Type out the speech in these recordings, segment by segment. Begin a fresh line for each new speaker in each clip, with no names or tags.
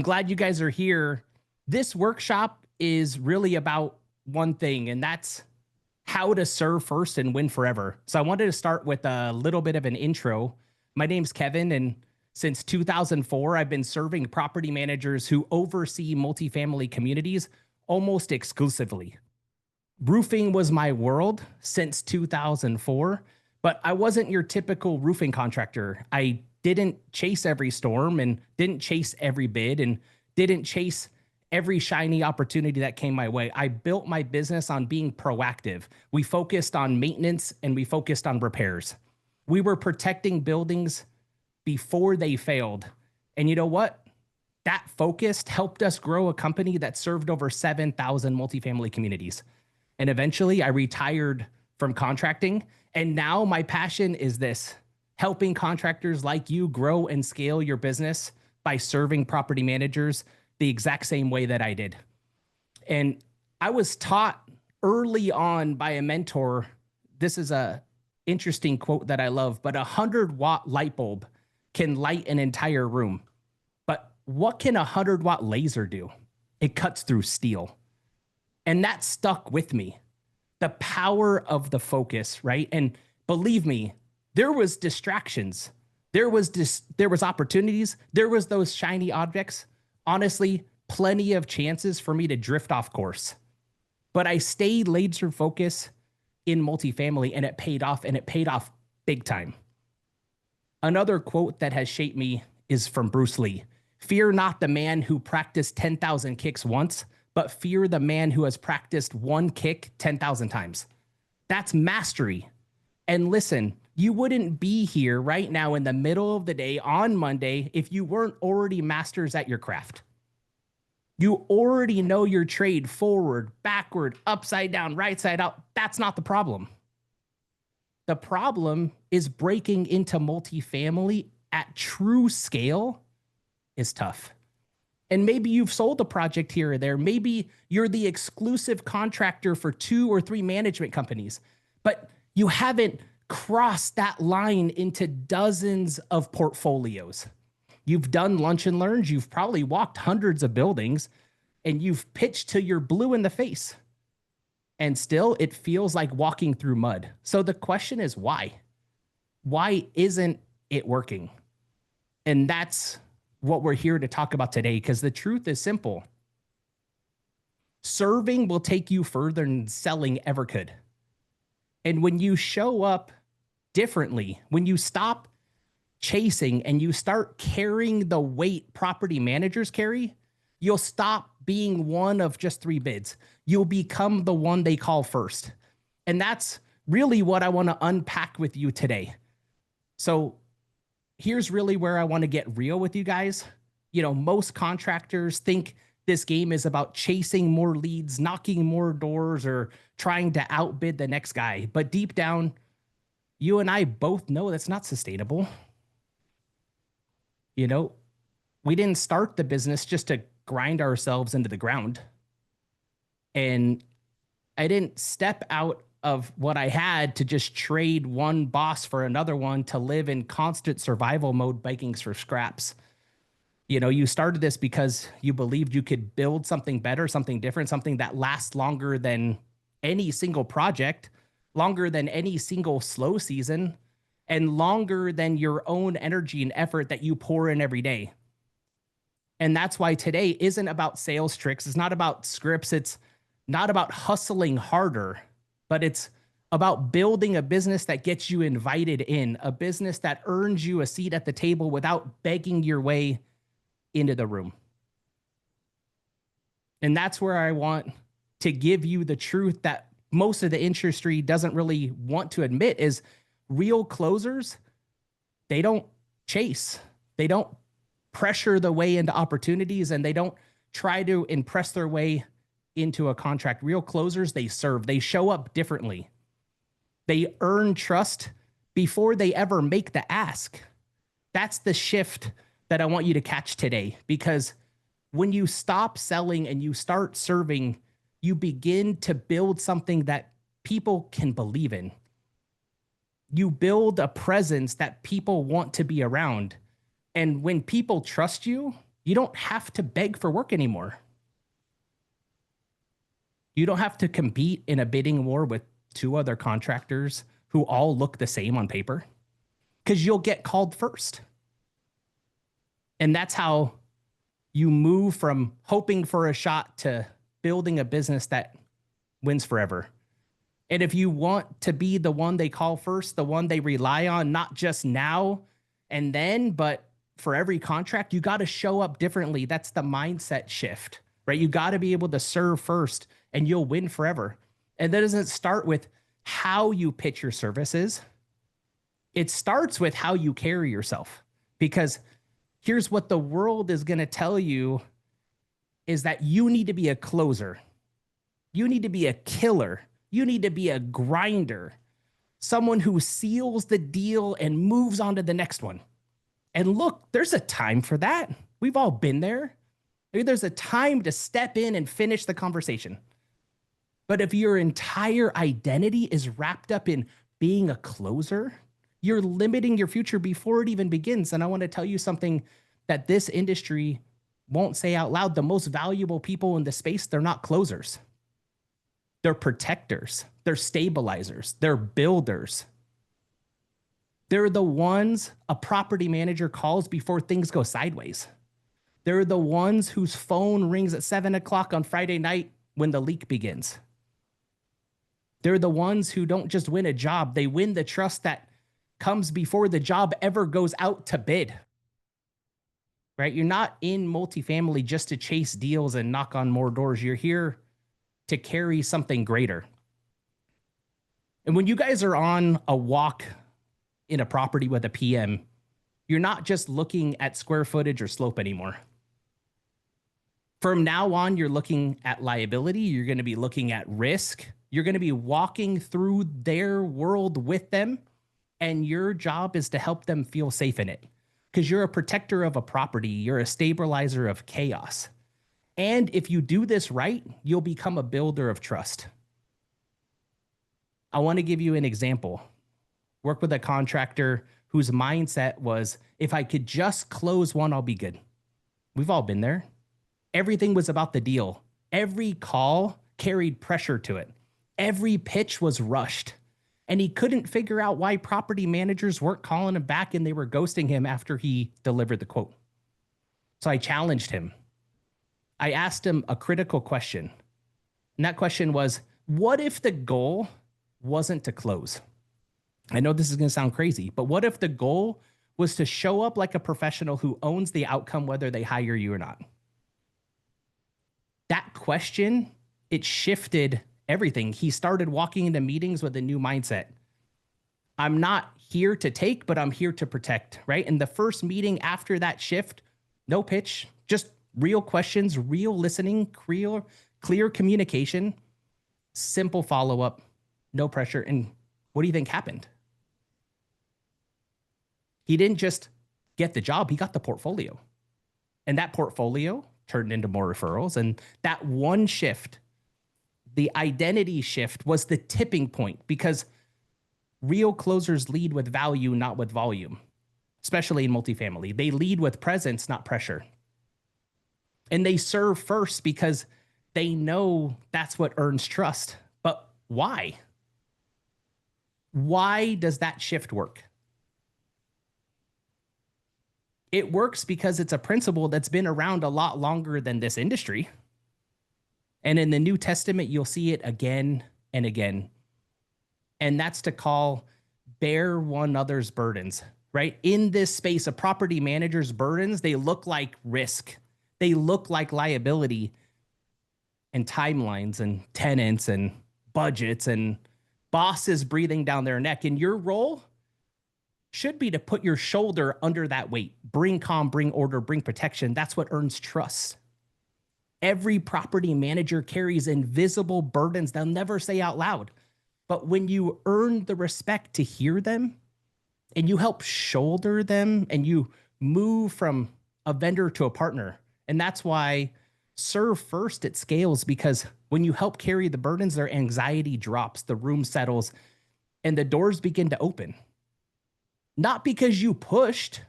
I'm glad you guys are here. This workshop is really about one thing, and that's how to serve first and win forever. So I wanted to start with a little bit of an intro. My name's Kevin, and since 2004, I've been serving property managers who oversee multifamily communities almost exclusively. Roofing was my world since 2004, but I wasn't your typical roofing contractor. I didn't chase every storm and didn't chase every bid and didn't chase every shiny opportunity that came my way. I built my business on being proactive. We focused on maintenance and we focused on repairs. We were protecting buildings before they failed. And you know what? That focus helped us grow a company that served over 7,000 multifamily communities. And eventually I retired from contracting. And now my passion is this: helping contractors like you grow and scale your business by serving property managers the exact same way that I did. And I was taught early on by a mentor. This is a interesting quote that I love, but 100-watt light bulb can light an entire room. But what can a 100-watt laser do? It cuts through steel. And that stuck with me. The power of the focus, right? And believe me, there was distractions. There was opportunities. There was those shiny objects. Honestly, plenty of chances for me to drift off course. But I stayed laser focused in multifamily, and it paid off, and it paid off big time. Another quote that has shaped me is from Bruce Lee. Fear not the man who practiced 10,000 kicks once, but fear the man who has practiced one kick 10,000 times. That's mastery. And listen, you wouldn't be here right now in the middle of the day on Monday if you weren't already masters at your craft. You already know your trade forward, backward, upside down, right side out. That's not the problem. The problem is breaking into multifamily at true scale is tough. And maybe you've sold a project here or there. Maybe you're the exclusive contractor for 2 or 3 management companies, but you haven't crossed that line into dozens of portfolios. You've done lunch and learns. You've probably walked hundreds of buildings, and you've pitched till you're blue in the face. And still, it feels like walking through mud. So the question is why? Why isn't it working? And that's what we're here to talk about today, because the truth is simple. Serving will take you further than selling ever could. And when you show up differently, when you stop chasing and you start carrying the weight property managers carry, you'll stop being one of just 3 bids. You'll become the one they call first. And that's really what I want to unpack with you today. So here's really where I want to get real with you guys. You know, most contractors think this game is about chasing more leads, knocking more doors, or trying to outbid the next guy. But deep down, you and I both know that's not sustainable. You know, we didn't start the business just to grind ourselves into the ground. And I didn't step out of what I had to just trade one boss for another one to live in constant survival mode, begging for scraps. You know, you started this because you believed you could build something better, something different, something that lasts longer than any single project, longer than any single slow season, and longer than your own energy and effort that you pour in every day. And that's why today isn't about sales tricks. It's not about scripts. It's not about hustling harder, but it's about building a business that gets you invited in, a business that earns you a seat at the table without begging your way into the room. And that's where I want to give you the truth that most of the industry doesn't really want to admit is real closers, they don't chase. They don't pressure the way into opportunities, and they don't try to impress their way into a contract. Real closers, they serve. They show up differently. They earn trust before they ever make the ask. That's the shift that I want you to catch today, because when you stop selling and you start serving, you begin to build something that people can believe in. You build a presence that people want to be around. And when people trust you, You don't have to beg for work anymore. You don't have to compete in a bidding war with two other contractors who all look the same on paper because you'll get called first. And that's how you move from hoping for a shot to building a business that wins forever. And if you want to be the one they call first, the one they rely on, not just now and then, but for every contract, you got to show up differently. That's the mindset shift, right? You got to be able to serve first and you'll win forever. And that doesn't start with how you pitch your services. It starts with how you carry yourself, because here's what the world is going to tell you is that you need to be a closer. You need to be a killer. You need to be a grinder, someone who seals the deal and moves on to the next one. And look, there's a time for that. We've all been there. There's a time to step in and finish the conversation. But if your entire identity is wrapped up in being a closer, you're limiting your future before it even begins. And I want to tell you something that this industry won't say out loud. The most valuable people in the space, they're not closers. They're protectors. They're stabilizers. They're builders. They're the ones a property manager calls before things go sideways. They're the ones whose phone rings at 7 o'clock on Friday night when the leak begins. They're the ones who don't just win a job, they win the trust that comes before the job ever goes out to bid. Right? You're not in multifamily just to chase deals and knock on more doors. You're here to carry something greater. And when you guys are on a walk in a property with a PM, you're not just looking at square footage or slope anymore. From now on, you're looking at liability. You're going to be looking at risk. You're going to be walking through their world with them. And your job is to help them feel safe in it, because you're a protector of a property. You're a stabilizer of chaos. And if you do this right, you'll become a builder of trust. I want to give you an example. Work with a contractor whose mindset was, if I could just close one, I'll be good. We've all been there. Everything was about the deal. Every call carried pressure to it. Every pitch was rushed. And he couldn't figure out why property managers weren't calling him back and they were ghosting him after he delivered the quote. So I challenged him. I asked him a critical question. And that question was, what if the goal wasn't to close? I know this is going to sound crazy, but what if the goal was to show up like a professional who owns the outcome, whether they hire you or not? That question, it shifted everything. He started walking into meetings with a new mindset. I'm not here to take, but I'm here to protect, right? And the first meeting after that shift, no pitch, just real questions, real listening, clear communication, simple follow-up, no pressure. And what do you think happened? He didn't just get the job, he got the portfolio. And that portfolio turned into more referrals. And that one shift, the identity shift, was the tipping point, because real closers lead with value, not with volume, especially in multifamily. They lead with presence, not pressure. And they serve first because they know that's what earns trust. But why? Why does that shift work? It works because it's a principle that's been around a lot longer than this industry. And in the New Testament, you'll see it again and again. And that's to call bear one another's burdens, right? In this space, a property manager's burdens, they look like risk. They look like liability and timelines and tenants and budgets and bosses breathing down their neck. And your role should be to put your shoulder under that weight. Bring calm, bring order, bring protection. That's what earns trust. Every property manager carries invisible burdens they'll never say out loud. But when you earn the respect to hear them and you help shoulder them and you move from a vendor to a partner, and that's why serve first at scales, because when you help carry the burdens, their anxiety drops, the room settles, and the doors begin to open. Not because you pushed,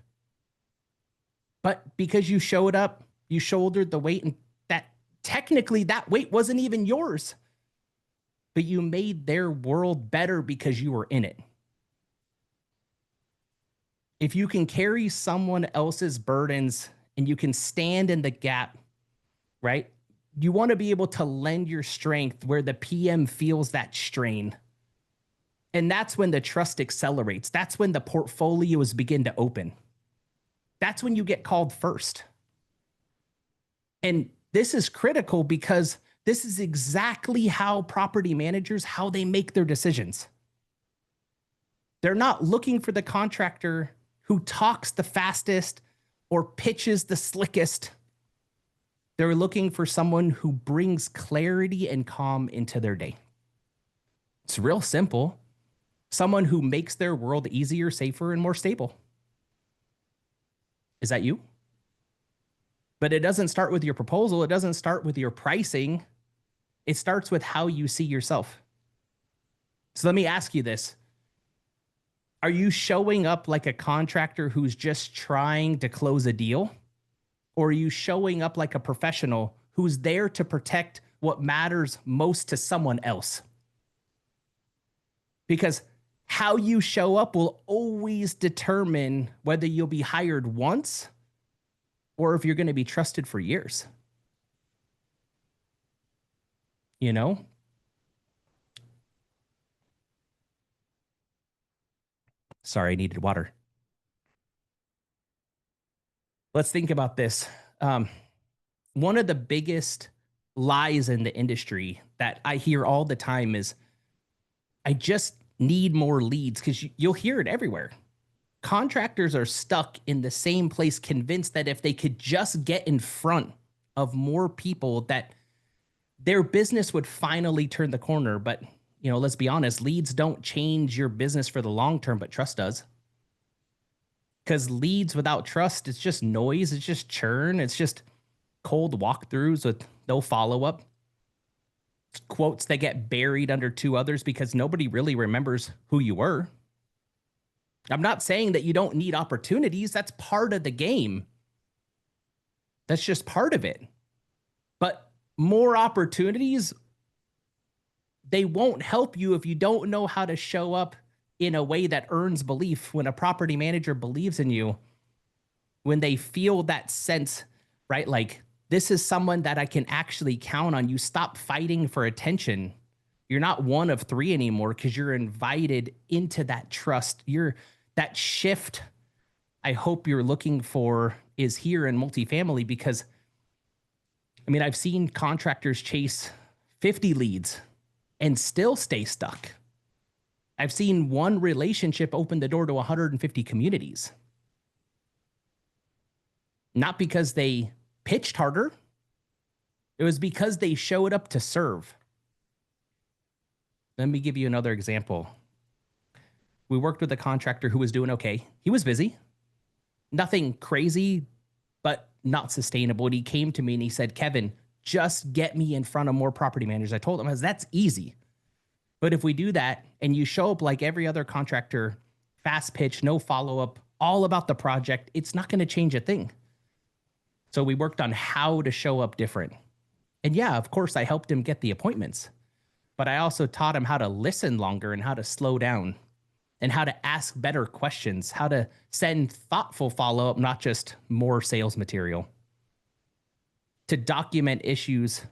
But because you showed up, you shouldered the weight, and that technically that weight wasn't even yours, but you made their world better because you were in it. If you can carry someone else's burdens and you can stand in the gap, right? You want to be able to lend your strength where the PM feels that strain. And that's when the trust accelerates. That's when the portfolios begin to open. That's when you get called first. And this is critical because this is exactly how property managers, how they make their decisions. They're not looking for the contractor who talks the fastest or pitches the slickest. They're looking for someone who brings clarity and calm into their day. It's real simple. Someone who makes their world easier, safer, and more stable. Is that you? But it doesn't start with your proposal. It doesn't start with your pricing. It starts with how you see yourself. So let me ask you this. Are you showing up like a contractor who's just trying to close a deal? Or are you showing up like a professional who's there to protect what matters most to someone else? Because how you show up will always determine whether you'll be hired once or if you're going to be trusted for years. You know? Sorry, I needed water. Let's think about this. One of the biggest lies in the industry that I hear all the time is, I just need more leads, because you'll hear it everywhere. Contractors are stuck in the same place, convinced that if they could just get in front of more people, that their business would finally turn the corner. But, let's be honest, leads don't change your business for the long term, but trust does. Because leads without trust, it's just noise, it's just churn, it's just cold walkthroughs with no follow-up. Quotes that get buried under two others because nobody really remembers who you were. I'm not saying that you don't need opportunities. That's part of the game. That's just part of it. But more opportunities, they won't help you if you don't know how to show up in a way that earns belief. When a property manager believes in you, when they feel that sense, right? Like, this is someone that I can actually count on. You stop fighting for attention. You're not one of three anymore because you're invited into that trust. That shift I hope you're looking for is here in multifamily, because I've seen contractors chase 50 leads and still stay stuck. I've seen one relationship open the door to 150 communities. Not because they pitched harder. It was because they showed up to serve. Let me give you another example. We worked with a contractor who was doing okay. He was busy. Nothing crazy, but not sustainable. And he came to me and he said, Kevin, just get me in front of more property managers. I told him, that's easy. But if we do that and you show up like every other contractor, fast pitch, no follow-up, all about the project, it's not going to change a thing. So we worked on how to show up different. And yeah, of course, I helped him get the appointments, but I also taught him how to listen longer and how to slow down and how to ask better questions, how to send thoughtful follow-up, not just more sales material, to document issues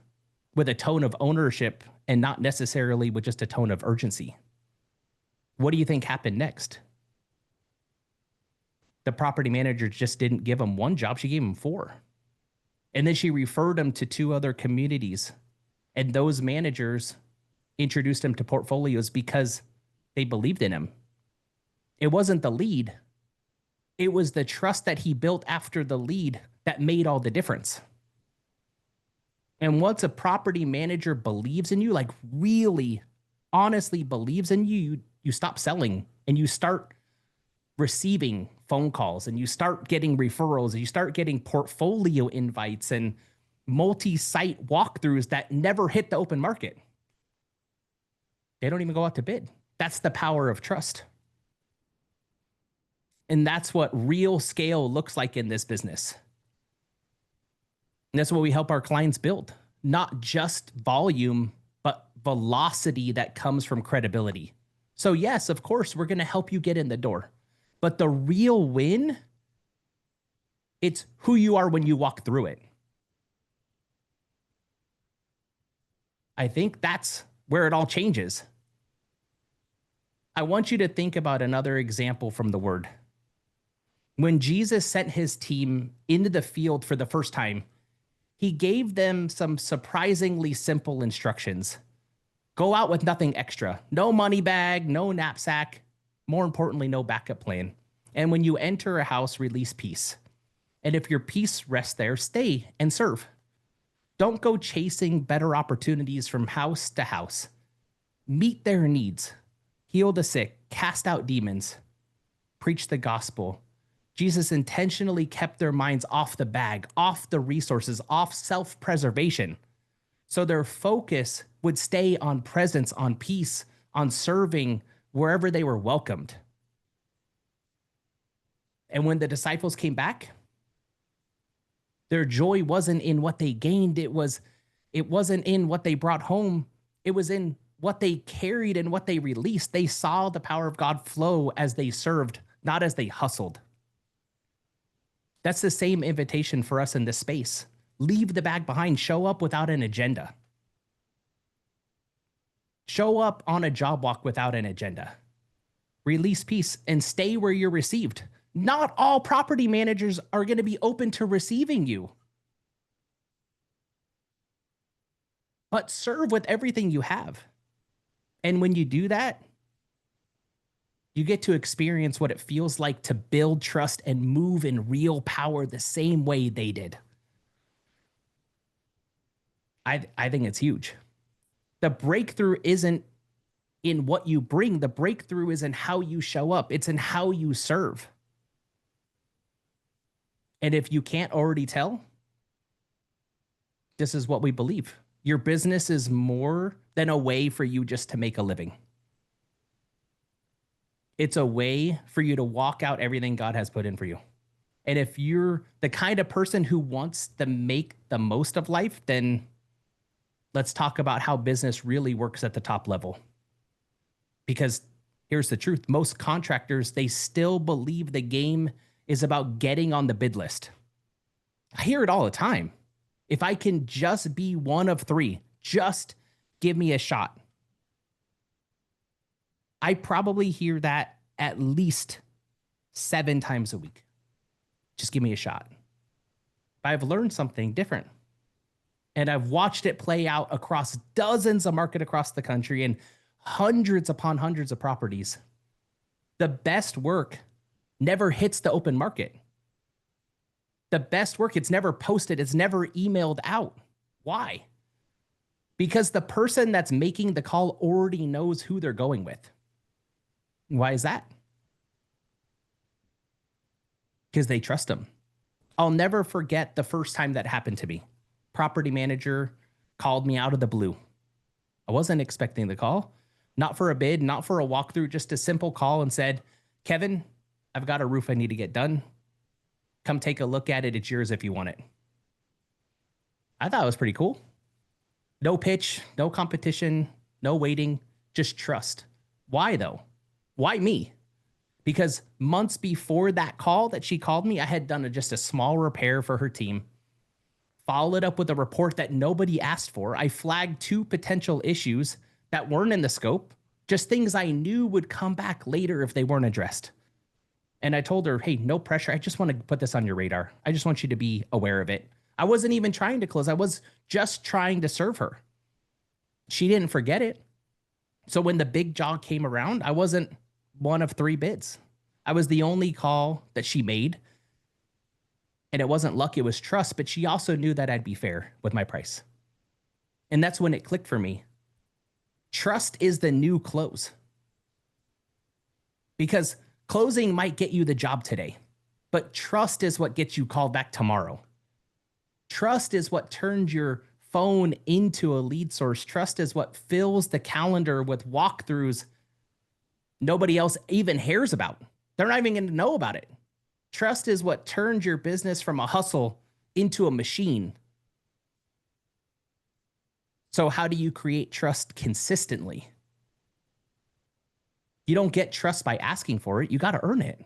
with a tone of ownership and not necessarily with just a tone of urgency. What do you think happened next? The property manager just didn't give him one job, she gave him 4. And then she referred him to 2 other communities. And those managers introduced him to portfolios because they believed in him. It wasn't the lead. It was the trust that he built after the lead that made all the difference. And once a property manager believes in you, like really, honestly believes in you, you stop selling and you start receiving phone calls and you start getting referrals and you start getting portfolio invites and multi-site walkthroughs that never hit the open market. They don't even go out to bid. That's the power of trust. And that's what real scale looks like in this business. And that's what we help our clients build, not just volume, but velocity that comes from credibility. So, yes, of course, we're going to help you get in the door. But the real win, it's who you are when you walk through it. I think that's where it all changes. I want you to think about another example from the word. When Jesus sent his team into the field for the first time, he gave them some surprisingly simple instructions. Go out with nothing extra. No money bag, no knapsack. More importantly, no backup plan. And when you enter a house, release peace. And if your peace rests there, stay and serve. Don't go chasing better opportunities from house to house. Meet their needs. Heal the sick. Cast out demons. Preach the gospel. Jesus intentionally kept their minds off the bag, off the resources, off self-preservation. So their focus would stay on presence, on peace, on serving wherever they were welcomed. And when the disciples came back, their joy wasn't in what they gained. It wasn't in what they brought home. It was in what they carried and what they released. They saw the power of God flow as they served, not as they hustled. That's the same invitation for us in this space. Leave the bag behind. Show up without an agenda. Show up on a job walk without an agenda. Release peace and stay where you're received. Not all property managers are going to be open to receiving you. But serve with everything you have. And when you do that, you get to experience what it feels like to build trust and move in real power the same way they did. I think it's huge. The breakthrough isn't in what you bring. The breakthrough is in how you show up. It's in how you serve. And if you can't already tell, this is what we believe. Your business is more than a way for you just to make a living. It's a way for you to walk out everything God has put in for you. And if you're the kind of person who wants to make the most of life, then let's talk about how business really works at the top level. Because here's the truth. Most contractors, they still believe the game is about getting on the bid list. I hear it all the time. If I can just be one of three, just give me a shot. I probably hear that at least 7 times a week. Just give me a shot. But I've learned something different. And I've watched it play out across dozens of markets across the country and hundreds upon hundreds of properties. The best work never hits the open market. The best work, it's never posted, it's never emailed out. Why? Because the person that's making the call already knows who they're going with. Why is that? Because they trust them. I'll never forget the first time that happened to me. Property manager called me out of the blue. I wasn't expecting the call. Not for a bid, not for a walkthrough, just a simple call and said, Kevin, I've got a roof I need to get done. Come take a look at it. It's yours if you want it. I thought it was pretty cool. No pitch, no competition, no waiting, just trust. Why though? Why me? Because months before that call that she called me, I had done just a small repair for her team. Followed up with a report that nobody asked for. I flagged 2 potential issues that weren't in the scope, just things I knew would come back later if they weren't addressed. And I told her, hey, no pressure. I just want to put this on your radar. I just want you to be aware of it. I wasn't even trying to close. I was just trying to serve her. She didn't forget it. So when the big job came around, I wasn't one of 3 bids. I was the only call that she made. And it wasn't luck, it was trust, but she also knew that I'd be fair with my price. And that's when it clicked for me. Trust is the new close. Because closing might get you the job today, but trust is what gets you called back tomorrow. Trust is what turns your phone into a lead source. Trust is what fills the calendar with walkthroughs nobody else even hears about. They're not even going to know about it. Trust is what turns your business from a hustle into a machine. So how do you create trust consistently? You don't get trust by asking for it. You got to earn it.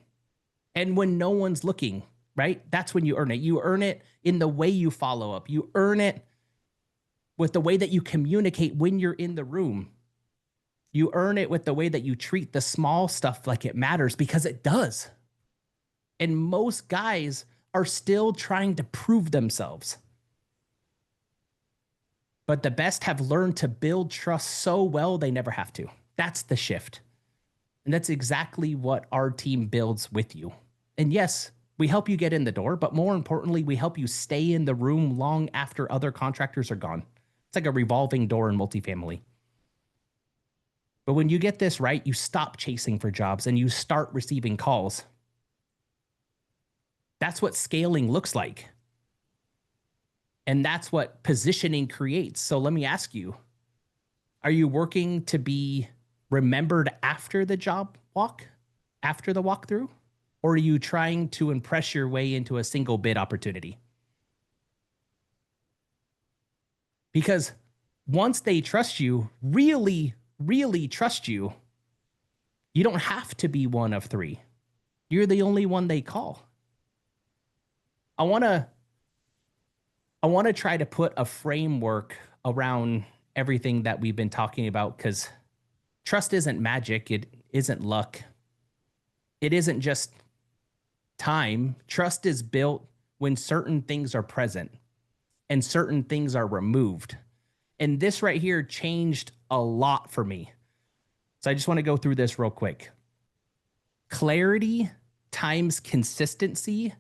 And when no one's looking, right? That's when you earn it. You earn it in the way you follow up. You earn it with the way that you communicate when you're in the room. You earn it with the way that you treat the small stuff like it matters, because it does. And most guys are still trying to prove themselves. But the best have learned to build trust so well they never have to. That's the shift. And that's exactly what our team builds with you. And yes, we help you get in the door, but more importantly, we help you stay in the room long after other contractors are gone. It's like a revolving door in multifamily. But when you get this right, you stop chasing for jobs and you start receiving calls. That's what scaling looks like. And that's what positioning creates. So let me ask you, are you working to be remembered after the job walk, after the walkthrough? Or are you trying to impress your way into a single bid opportunity? Because once they trust you, really, really trust you, you don't have to be one of three. You're the only one they call. I want to try to put a framework around everything that we've been talking about, because trust isn't magic. It isn't luck. It isn't just time. Trust is built when certain things are present and certain things are removed. And this right here changed a lot for me. So I just want to go through this real quick. Clarity times consistency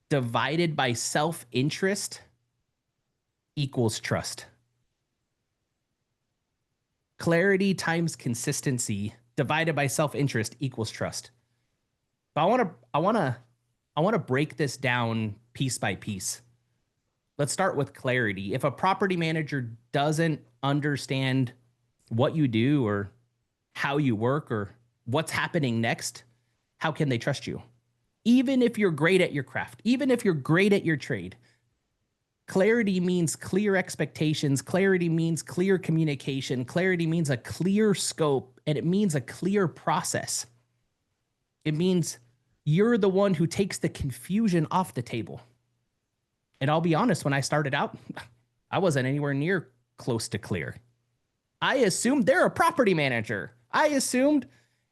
divided by self-interest equals trust. Clarity times consistency divided by self-interest equals trust. But I want to break this down piece by piece. Let's start with clarity. If a property manager doesn't understand what you do or how you work or what's happening next, how can they trust you? Even if you're great at your craft, even if you're great at your trade, clarity means clear expectations. Clarity means clear communication. Clarity means a clear scope, and it means a clear process. It means you're the one who takes the confusion off the table. And I'll be honest, when I started out, I wasn't anywhere near close to clear. I assumed they're a property manager. I assumed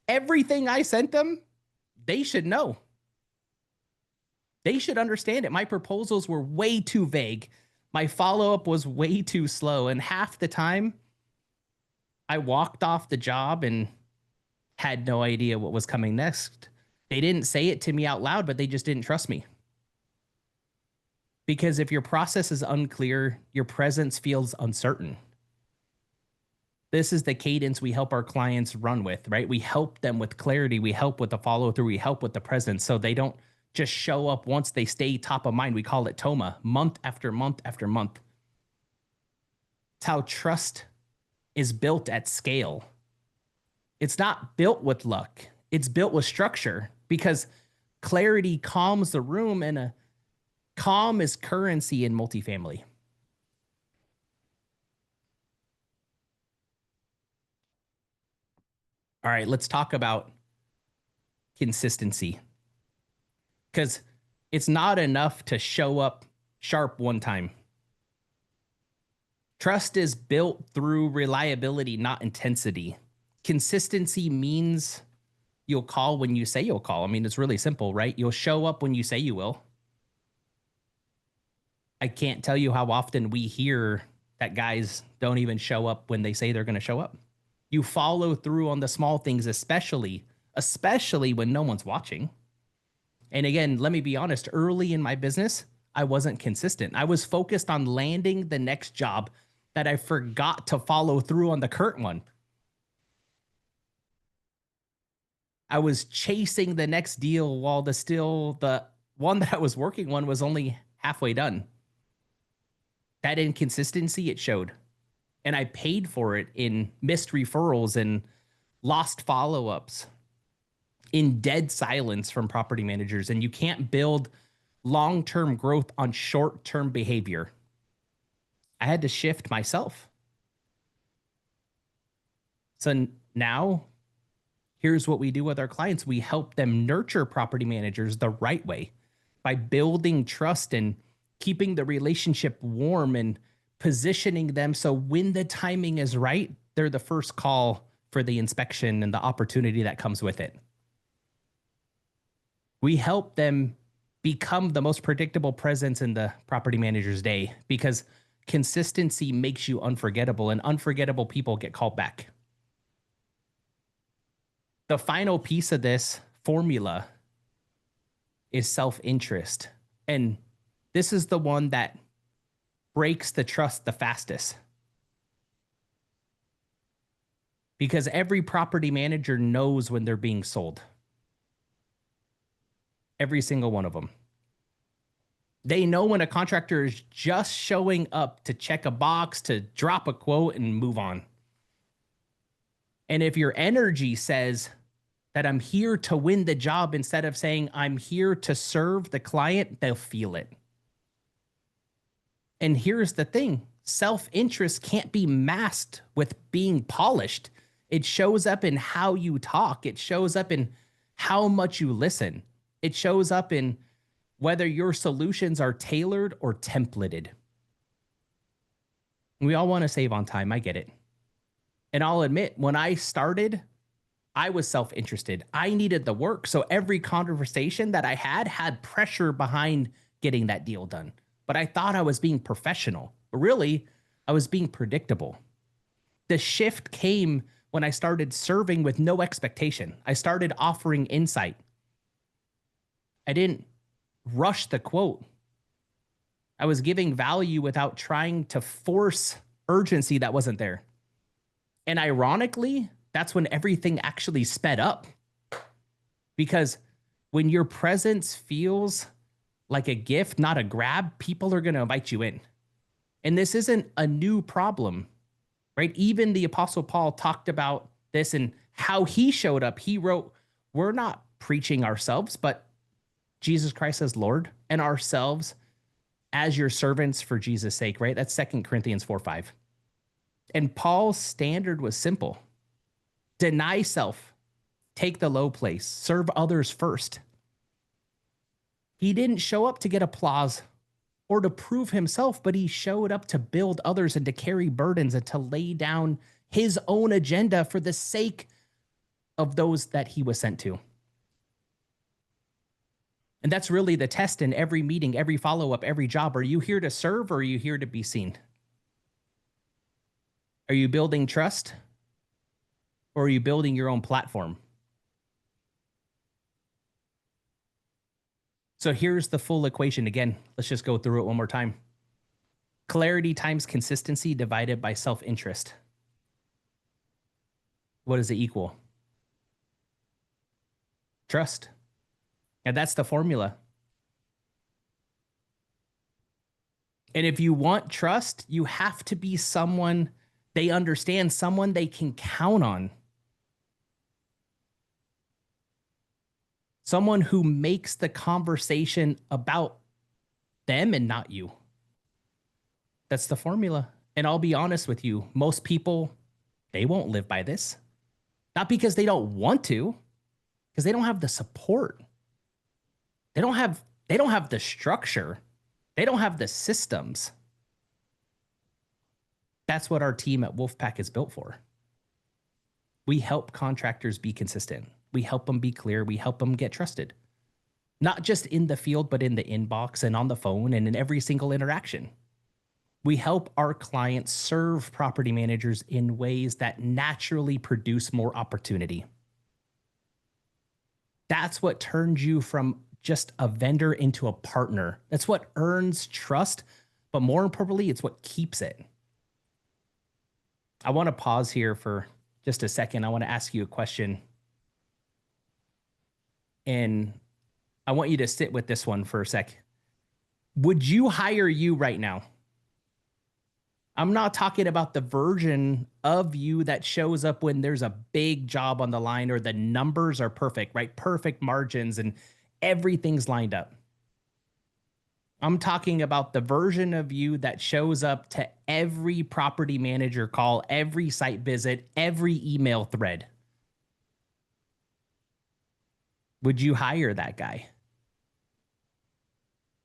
everything I sent them, they should know. They should understand it. My proposals were way too vague. My follow-up was way too slow. And half the time, I walked off the job and had no idea what was coming next. They didn't say it to me out loud, but they just didn't trust me. Because if your process is unclear, your presence feels uncertain. This is the cadence we help our clients run with, right? We help them with clarity. We help with the follow-through. We help with the presence, so they don't just show up once they stay top of mind. We call it TOMA, month after month after month. It's how trust is built at scale. It's not built with luck. It's built with structure, because clarity calms the room, and a calm is currency in multifamily. All right, let's talk about consistency, because it's not enough to show up sharp one time. Trust is built through reliability, not intensity. Consistency means you'll call when you say you'll call. I mean, it's really simple, right? You'll show up when you say you will. I can't tell you how often we hear that guys don't even show up when they say they're going to show up. You follow through on the small things, especially when no one's watching. And again, let me be honest, early in my business, I wasn't consistent. I was focused on landing the next job that I forgot to follow through on the current one. I was chasing the next deal while the one that I was working on was only halfway done. That inconsistency, it showed. And I paid for it in missed referrals and lost follow-ups. in dead silence from property managers, and you can't build long-term growth on short-term behavior. I had to shift myself. So now here's what we do with our clients. We help them nurture property managers the right way by building trust and keeping the relationship warm and positioning them so when the timing is right, they're the first call for the inspection and the opportunity that comes with it. We help them become the most predictable presence in the property manager's day because consistency makes you unforgettable, and unforgettable people get called back. The final piece of this formula is self-interest. And this is the one that breaks the trust the fastest. Because every property manager knows when they're being sold. Every single one of them. They know when a contractor is just showing up to check a box, to drop a quote and move on. And if your energy says that I'm here to win the job instead of saying I'm here to serve the client, they'll feel it. And here's the thing, self-interest can't be masked with being polished. It shows up in how you talk. It shows up in how much you listen. It shows up in whether your solutions are tailored or templated. We all want to save on time. I get it. And I'll admit, when I started, I was self-interested. I needed the work. So every conversation that I had pressure behind getting that deal done. But I thought I was being professional. But really, I was being predictable. The shift came when I started serving with no expectation. I started offering insight. I didn't rush the quote. I was giving value without trying to force urgency that wasn't there. And ironically, that's when everything actually sped up. Because when your presence feels like a gift, not a grab, people are going to invite you in. And this isn't a new problem, right? Even the Apostle Paul talked about this and how he showed up. He wrote, we're not preaching ourselves, but Jesus Christ as Lord, and ourselves as your servants for Jesus' sake, right? That's 2 Corinthians 4:5. And Paul's standard was simple. Deny self, take the low place, serve others first. He didn't show up to get applause or to prove himself, but he showed up to build others and to carry burdens and to lay down his own agenda for the sake of those that he was sent to. And that's really the test in every meeting, every follow-up, every job. Are you here to serve or are you here to be seen? Are you building trust or are you building your own platform? So here's the full equation again. Let's just go through it one more time. Clarity times consistency divided by self-interest. What does it equal? Trust. And that's the formula. And if you want trust, you have to be someone they understand, someone they can count on. Someone who makes the conversation about them and not you. That's the formula. And I'll be honest with you, most people, they won't live by this. Not because they don't want to, because they don't have the support. They don't have the structure. They don't have the systems. That's what our team at Wolfpack is built for. We help contractors be consistent. We help them be clear. We help them get trusted. Not just in the field, but in the inbox and on the phone and in every single interaction. We help our clients serve property managers in ways that naturally produce more opportunity. That's what turns you from just a vendor into a partner. That's what earns trust, but more importantly, it's what keeps it. I want to pause here for just a second. I want to ask you a question. And I want you to sit with this one for a sec. Would you hire you right now? I'm not talking about the version of you that shows up when there's a big job on the line or the numbers are perfect, right? Perfect margins and everything's lined up. I'm talking about the version of you that shows up to every property manager call, every site visit, every email thread. Would you hire that guy?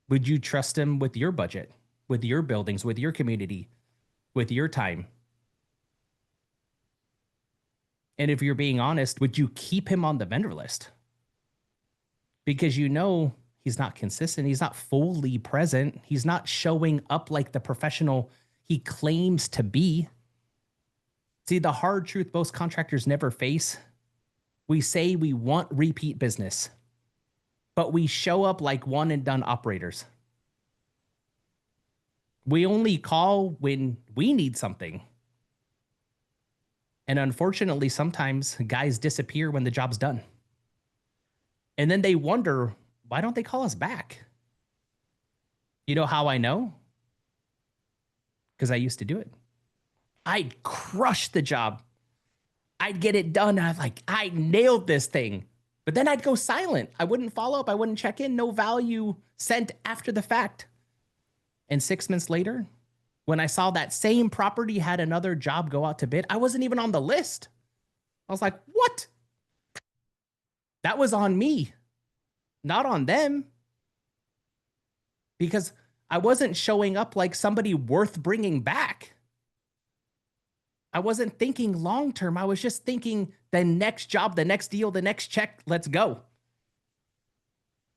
Would you trust him with your budget, with your buildings, with your community, with your time? And if you're being honest, would you keep him on the vendor list? Because you know he's not consistent. He's not fully present. He's not showing up like the professional he claims to be. See, the hard truth most contractors never face. We say we want repeat business, but we show up like one and done operators. We only call when we need something. And unfortunately, sometimes guys disappear when the job's done. And then they wonder, why don't they call us back? You know how I know? Because I used to do it. I'd crush the job. I'd get it done. I'm like, I nailed this thing. But then I'd go silent. I wouldn't follow up. I wouldn't check in. No value sent after the fact. And 6 months later, when I saw that same property had another job go out to bid, I wasn't even on the list. I was like, what? That was on me, not on them. Because I wasn't showing up like somebody worth bringing back. I wasn't thinking long term. I was just thinking the next job, the next deal, the next check, let's go.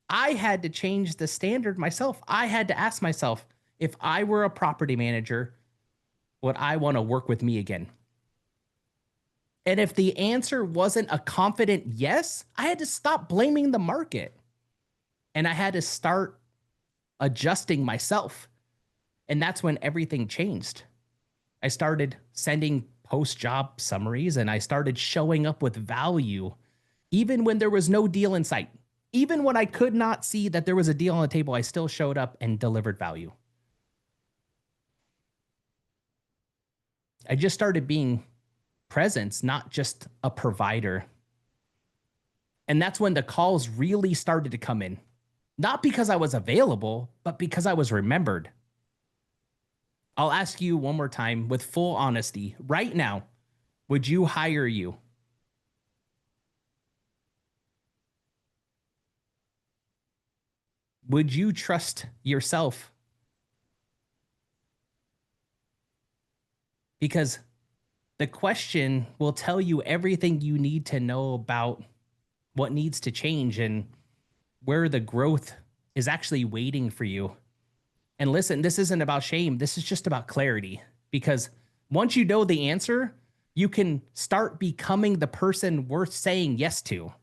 I had to change the standard myself. I had to ask myself, if I were a property manager, would I want to work with me again? And if the answer wasn't a confident yes, I had to stop blaming the market. And I had to start adjusting myself. And that's when everything changed. I started sending post-job summaries and I started showing up with value, even when there was no deal in sight. Even when I could not see that there was a deal on the table, I still showed up and delivered value. I just started being presence, not just a provider. And that's when the calls really started to come in. Not because I was available, but because I was remembered. I'll ask you one more time with full honesty. Right now, would you hire you? Would you trust yourself? Because the question will tell you everything you need to know about what needs to change and where the growth is actually waiting for you. And listen, this isn't about shame. This is just about clarity. Because once you know the answer, you can start becoming the person worth saying yes to.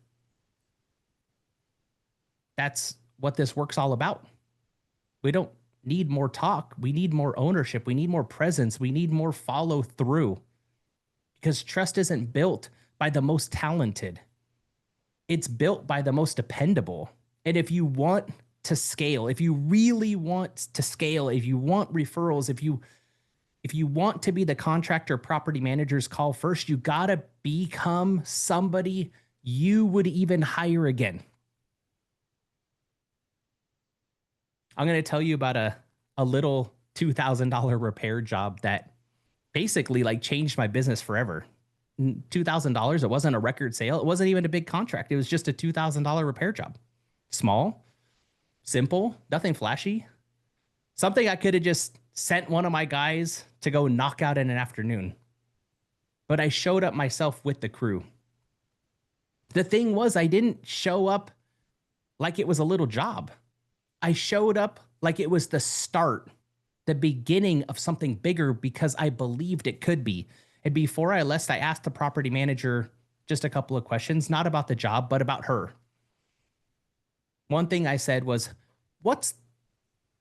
That's what this work's all about. We don't need more talk. We need more ownership. We need more presence. We need more follow through. Because trust isn't built by the most talented. It's built by the most dependable. And if you want to scale, if you really want to scale, if you want referrals, if you want to be the contractor property managers call first, you got to become somebody you would even hire again. I'm going to tell you about a little $2,000 repair job that basically like changed my business forever. $2,000. It wasn't a record sale. It wasn't even a big contract. It was just a $2,000 repair job. Small, simple, nothing flashy. Something I could have just sent one of my guys to go knock out in an afternoon. But I showed up myself with the crew. The thing was, I didn't show up like it was a little job. I showed up like it was the start, the beginning of something bigger because I believed it could be. And before I left, I asked the property manager just a couple of questions, not about the job, but about her. One thing I said was, what's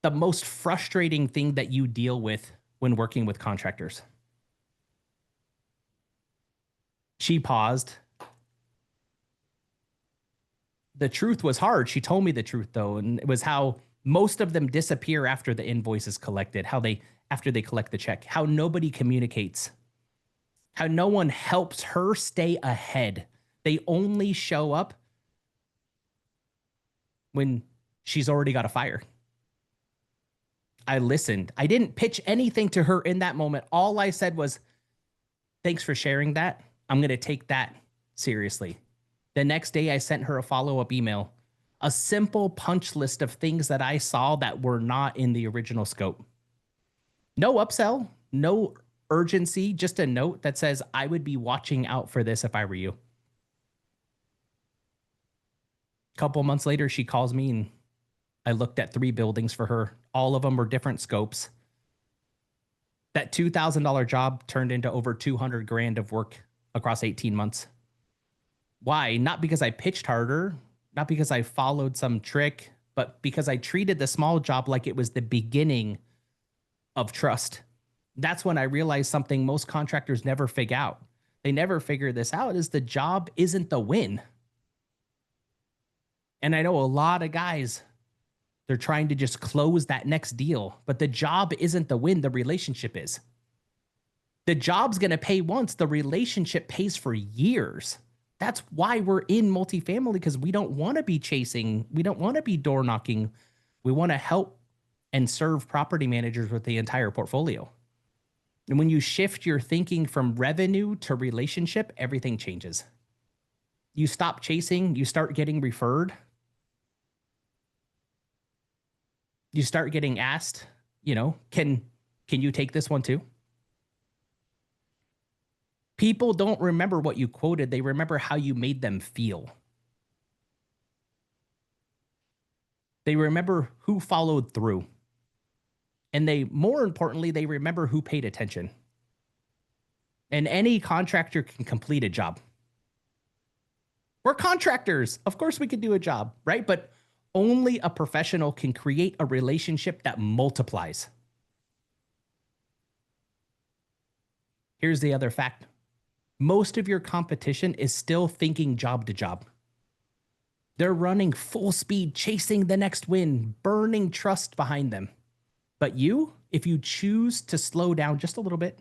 the most frustrating thing that you deal with when working with contractors? She paused. The truth was hard. She told me the truth though, and it was how most of them disappear after the invoice is collected, after they collect the check, how nobody communicates. how no one helps her stay ahead. They only show up when she's already got a fire. I listened. I didn't pitch anything to her in that moment. All I said was, thanks for sharing that. I'm going to take that seriously. The next day, I sent her a follow-up email, a simple punch list of things that I saw that were not in the original scope. No upsell, no urgency, just a note that says, I would be watching out for this if I were you. A couple months later, she calls me and I looked at 3 buildings for her. All of them were different scopes. That $2,000 job turned into over 200 grand of work across 18 months. Why? Not because I pitched harder, not because I followed some trick, but because I treated the small job like it was the beginning of trust. That's when I realized something most contractors never figure out. They never figure this out, is the job isn't the win. And I know a lot of guys, they're trying to just close that next deal, but the job isn't the win, the relationship is. The job's going to pay once, the relationship pays for years. That's why we're in multifamily, because we don't want to be chasing, we don't want to be door knocking. We want to help and serve property managers with the entire portfolio. And when you shift your thinking from revenue to relationship, everything changes. You stop chasing, you start getting referred. You start getting asked, can you take this one too? People don't remember what you quoted. They remember how you made them feel. They remember who followed through. And more importantly, they remember who paid attention. And any contractor can complete a job. We're contractors. Of course we could do a job, right? But only a professional can create a relationship that multiplies. Here's the other fact. Most of your competition is still thinking job to job. They're running full speed, chasing the next win, burning trust behind them. But you, if you choose to slow down just a little bit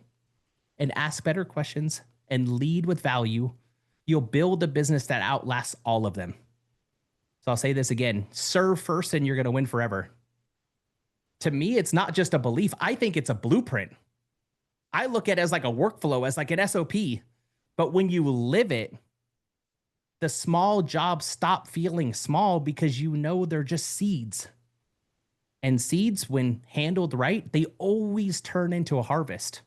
and ask better questions and lead with value, you'll build a business that outlasts all of them. So I'll say this again, serve first and you're going to win forever. To me, it's not just a belief. I think it's a blueprint. I look at it as like a workflow, as like an SOP. But when you live it, the small jobs stop feeling small because they're just seeds. And seeds, when handled right, they always turn into a harvest.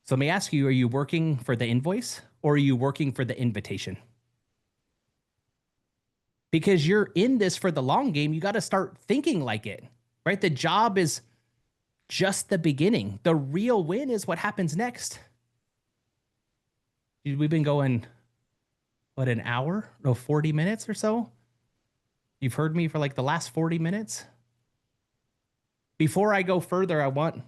So let me ask you, are you working for the invoice or are you working for the invitation? Because you're in this for the long game, you got to start thinking like it, right? The job is just the beginning. The real win is what happens next. We've been going, an hour? No, 40 minutes or so? You've heard me for like the last 40 minutes? Before I go further, I want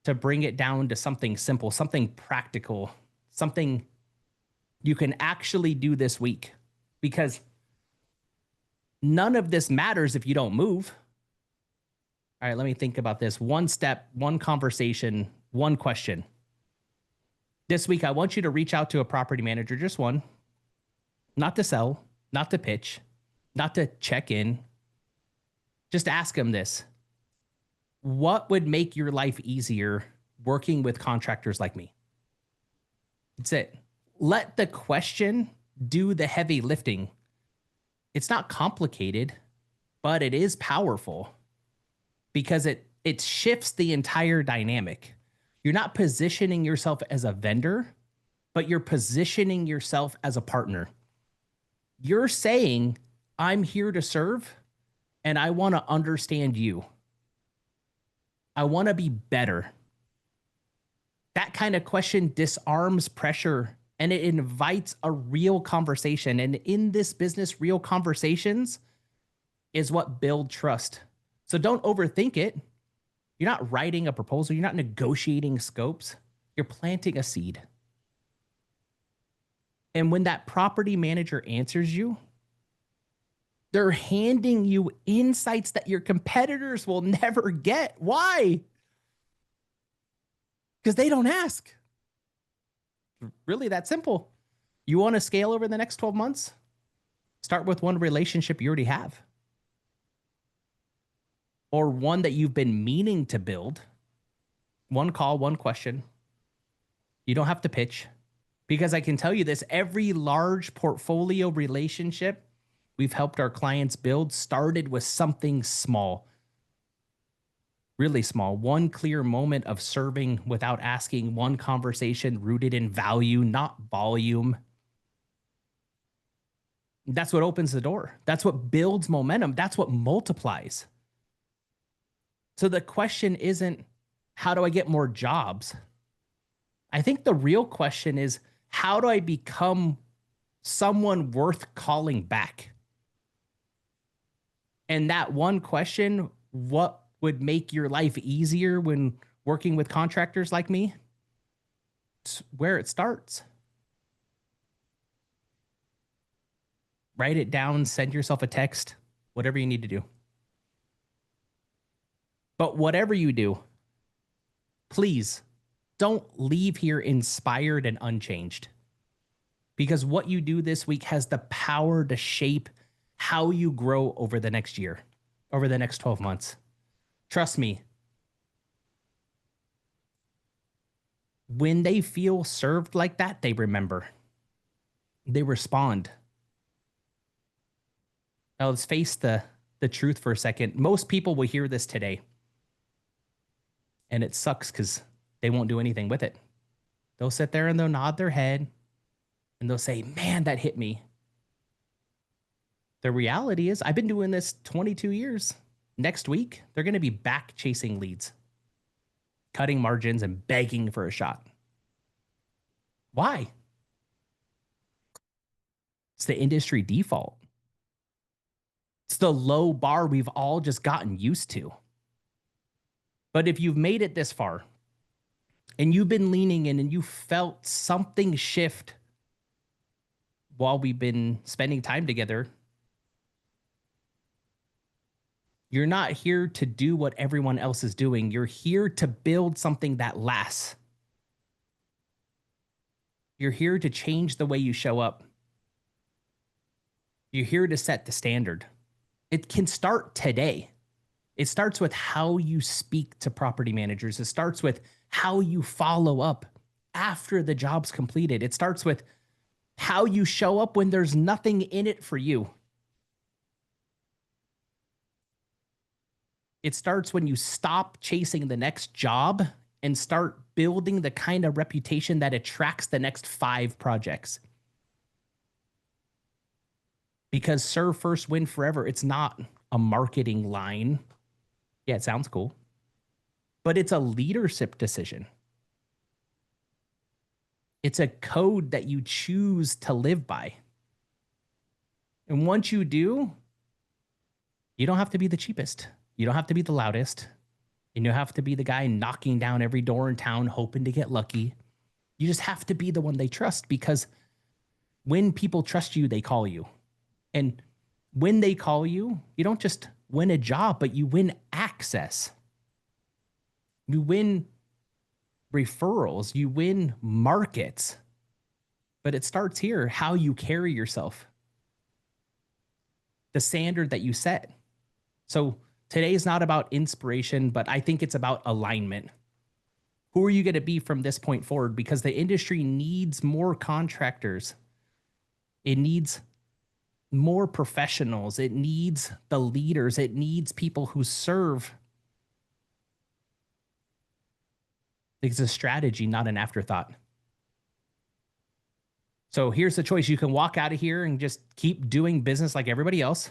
to bring it down to something simple, something practical, something you can actually do this week. Because none of this matters if you don't move. All right, let me think about this. One step, one conversation, one question. This week, I want you to reach out to a property manager, just one. Not to sell, not to pitch, not to check in. Just ask them this. What would make your life easier working with contractors like me? That's it. Let the question do the heavy lifting. It's not complicated, but it is powerful because it shifts the entire dynamic. You're not positioning yourself as a vendor, but you're positioning yourself as a partner. You're saying, I'm here to serve and I want to understand you. I want to be better. That kind of question disarms pressure and it invites a real conversation. And in this business, real conversations is what build trust. So don't overthink it. You're not writing a proposal. You're not negotiating scopes. You're planting a seed. And when that property manager answers you, they're handing you insights that your competitors will never get. Why? because they don't ask. Really that simple. You want to scale over the next 12 months? Start with one relationship you already have, or one that you've been meaning to build. One call, one question. You don't have to pitch, because I can tell you this, every large portfolio relationship we've helped our clients build started with something small, really small. One clear moment of serving without asking, one conversation rooted in value, not volume. That's what opens the door. That's what builds momentum. That's what multiplies. So the question isn't, how do I get more jobs? I think the real question is, how do I become someone worth calling back? And that one question, what would make your life easier when working with contractors like me? It's where it starts. Write it down, send yourself a text, whatever you need to do. But whatever you do, please don't leave here inspired and unchanged, because what you do this week has the power to shape how you grow over the next year, over the next 12 months. Trust me, when they feel served like that, they remember, they respond. Now let's face the truth for a second. Most people will hear this today, and it sucks because they won't do anything with it. They'll sit there and they'll nod their head and they'll say, man, that hit me. The reality is, I've been doing this 22 years. Next week, they're going to be back chasing leads, cutting margins and begging for a shot. Why? It's the industry default. It's the low bar we've all just gotten used to. But if you've made it this far and you've been leaning in and you felt something shift while we've been spending time together, you're not here to do what everyone else is doing. You're here to build something that lasts. You're here to change the way you show up. You're here to set the standard. It can start today. It starts with how you speak to property managers. It starts with how you follow up after the job's completed. It starts with how you show up when there's nothing in it for you. It starts when you stop chasing the next job and start building the kind of reputation that attracts the next 5 projects. Because serve first, win forever, it's not a marketing line. Yeah, it sounds cool, but it's a leadership decision. It's a code that you choose to live by. And once you do, you don't have to be the cheapest. You don't have to be the loudest. And you don't have to be the guy knocking down every door in town hoping to get lucky. You just have to be the one they trust, because when people trust you, they call you. And when they call you, you don't just win a job, but you win access. You win referrals. You win markets. But it starts here, how you carry yourself, the standard that you set. So today is not about inspiration, but I think it's about alignment. Who are you going to be from this point forward? Because the industry needs more contractors. It needs more professionals. It needs the leaders. It needs people who serve. It's a strategy, not an afterthought. So here's the choice. You can walk out of here and just keep doing business like everybody else,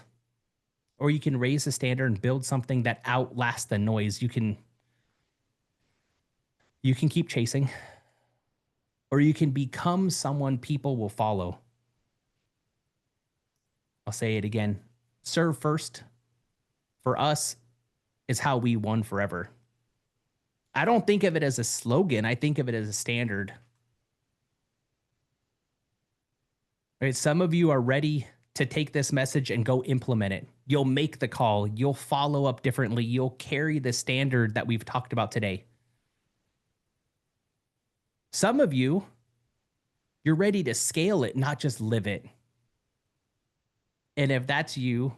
or you can raise the standard and build something that outlasts the noise. You can keep chasing, or you can become someone people will follow. I'll say it again. Serve first, for us, is how we won forever. I don't think of it as a slogan. I think of it as a standard. Right? Some of you are ready to take this message and go implement it. You'll make the call. You'll follow up differently. You'll carry the standard that we've talked about today. Some of you, you're ready to scale it, not just live it. And if that's you,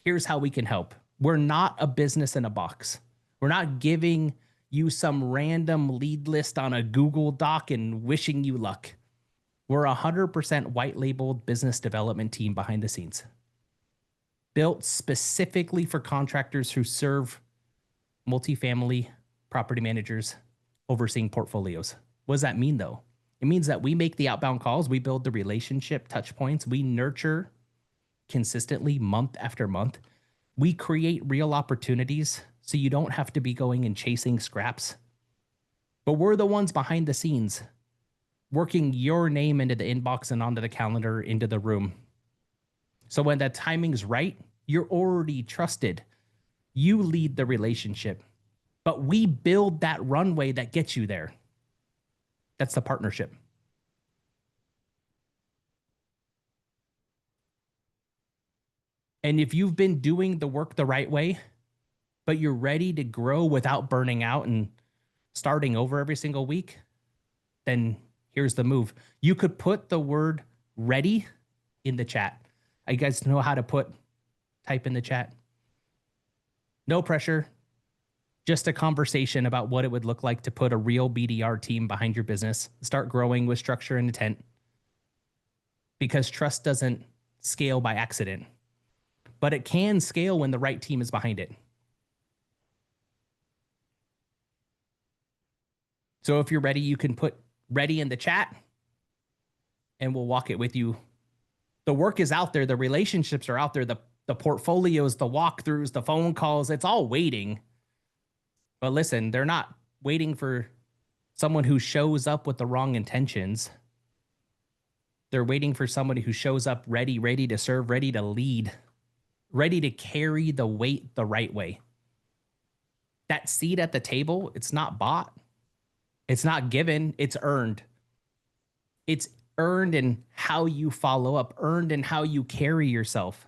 here's how we can help. We're not a business in a box. We're not giving you some random lead list on a Google Doc and wishing you luck. We're a 100% white labeled business development team behind the scenes, built specifically for contractors who serve multifamily property managers overseeing portfolios. What does that mean though? It means that we make the outbound calls, we build the relationship touch points, we nurture consistently month after month. We create real opportunities so you don't have to be going and chasing scraps. But we're the ones behind the scenes working your name into the inbox and onto the calendar, into the room. So when the timing's right, you're already trusted. You lead the relationship, but we build that runway that gets you there. That's the partnership. And if you've been doing the work the right way, but you're ready to grow without burning out and starting over every single week, then here's the move. You could put the word ready in the chat. You guys know how to type in the chat. No pressure, just a conversation about what it would look like to put a real BDR team behind your business, start growing with structure and intent, because trust doesn't scale by accident, but it can scale when the right team is behind it. So if you're ready, you can put ready in the chat and we'll walk it with you. The work is out there. The relationships are out there. The portfolios, the walkthroughs, the phone calls, it's all waiting. But listen, they're not waiting for someone who shows up with the wrong intentions. They're waiting for somebody who shows up ready to serve, ready to lead, ready to carry the weight the right way. That seat at the table, it's not bought. It's not given, it's earned. It's earned in how you follow up, earned in how you carry yourself,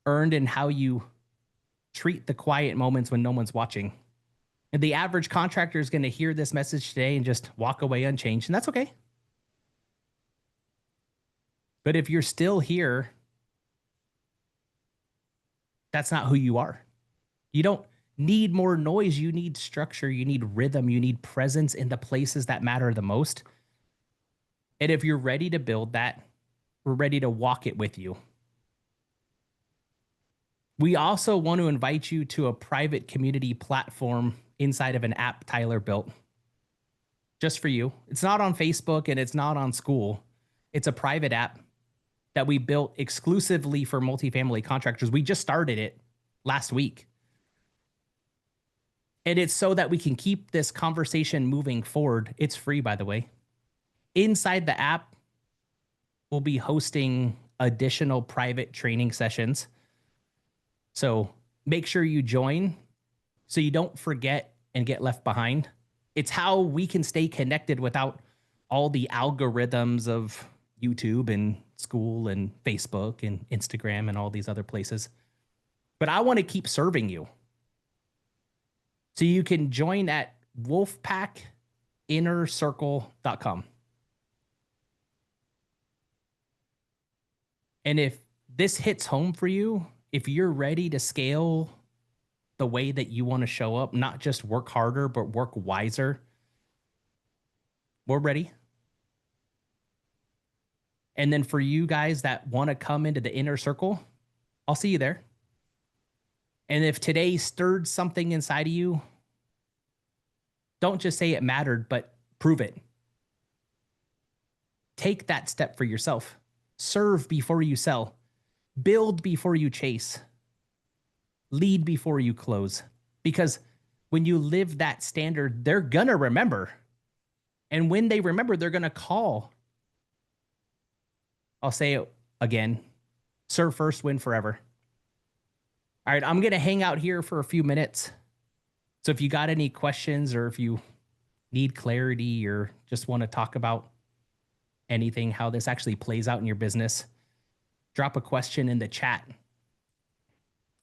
earned in how you treat the quiet moments when no one's watching. And the average contractor is going to hear this message today and just walk away unchanged, and that's okay. But if you're still here, that's not who you are. You don't need more noise. You need structure. You need rhythm. You need presence in the places that matter the most. And if you're ready to build that, we're ready to walk it with you. We also want to invite you to a private community platform inside of an app Tyler built just for you. It's not on Facebook and it's not on school. It's a private app that we built exclusively for multifamily contractors. We just started it last week. And it's so that we can keep this conversation moving forward. It's free, by the way. Inside the app, we'll be hosting additional private training sessions. So make sure you join so you don't forget and get left behind. It's how we can stay connected without all the algorithms of YouTube and school and Facebook and Instagram and all these other places. But I want to keep serving you. So you can join at wolfpackinnercircle.com. And if this hits home for you, if you're ready to scale the way that you want to show up, not just work harder, but work wiser, we're ready. And then for you guys that want to come into the inner circle, I'll see you there. And if today stirred something inside of you, don't just say it mattered, but prove it. Take that step for yourself. Serve before you sell. Build before you chase. Lead before you close. Because when you live that standard, they're going to remember. And when they remember, they're going to call. I'll say it again. Serve first, win forever. All right, I'm going to hang out here for a few minutes. So if you got any questions or if you need clarity or just want to talk about anything, how this actually plays out in your business, drop a question in the chat.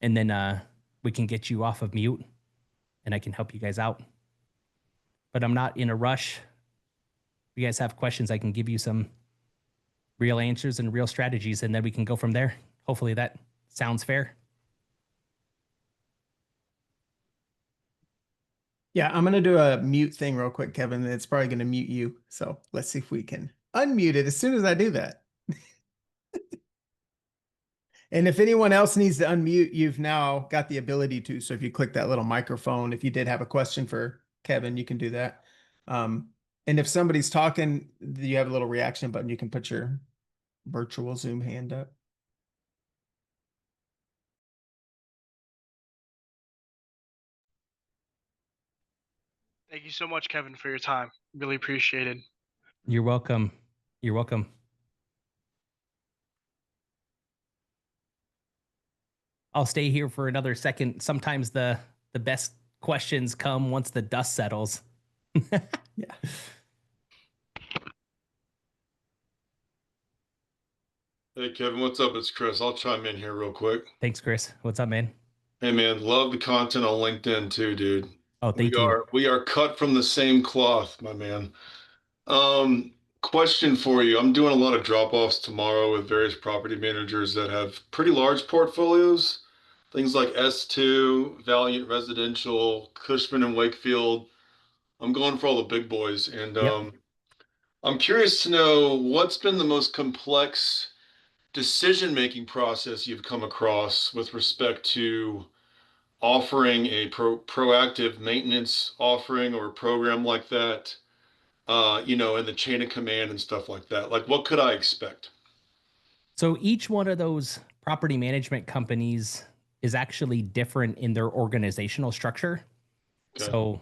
And then we can get you off of mute and I can help you guys out. but I'm not in a rush. If you guys have questions, I can give you some real answers and real strategies, and then we can go from there. Hopefully that sounds fair.
Yeah, I'm gonna do a mute thing real quick, Kevin. It's probably gonna mute you. So let's see if we can unmute it as soon as I do that. And if anyone else needs to unmute, you've now got the ability to. So if you click that little microphone, if you did have a question for Kevin, you can do that. And if somebody's talking, you have a little reaction button. You can put your virtual Zoom hand up.
Thank you so much, Kevin, for your time. Really appreciated.
You're welcome. You're welcome. I'll stay here for another second. Sometimes the best questions come once the dust settles.
Yeah.
Hey, Kevin, what's up? It's Chris. I'll chime in here real quick.
Thanks, Chris. What's up, man?
Hey, man, love the content on LinkedIn too, dude.
Oh, thank you.
We are cut from the same cloth, my man. Question for you. I'm doing a lot of drop-offs tomorrow with various property managers that have pretty large portfolios. Things like S2, Valiant Residential, Cushman and Wakefield. I'm going for all the big boys. And
Yep.
I'm curious to know what's been the most complex decision-making process you've come across with respect to offering a proactive maintenance offering or a program like that, in the chain of command and stuff like that. Like, what could I expect?
So each one of those property management companies is actually different in their organizational structure.
Okay.
So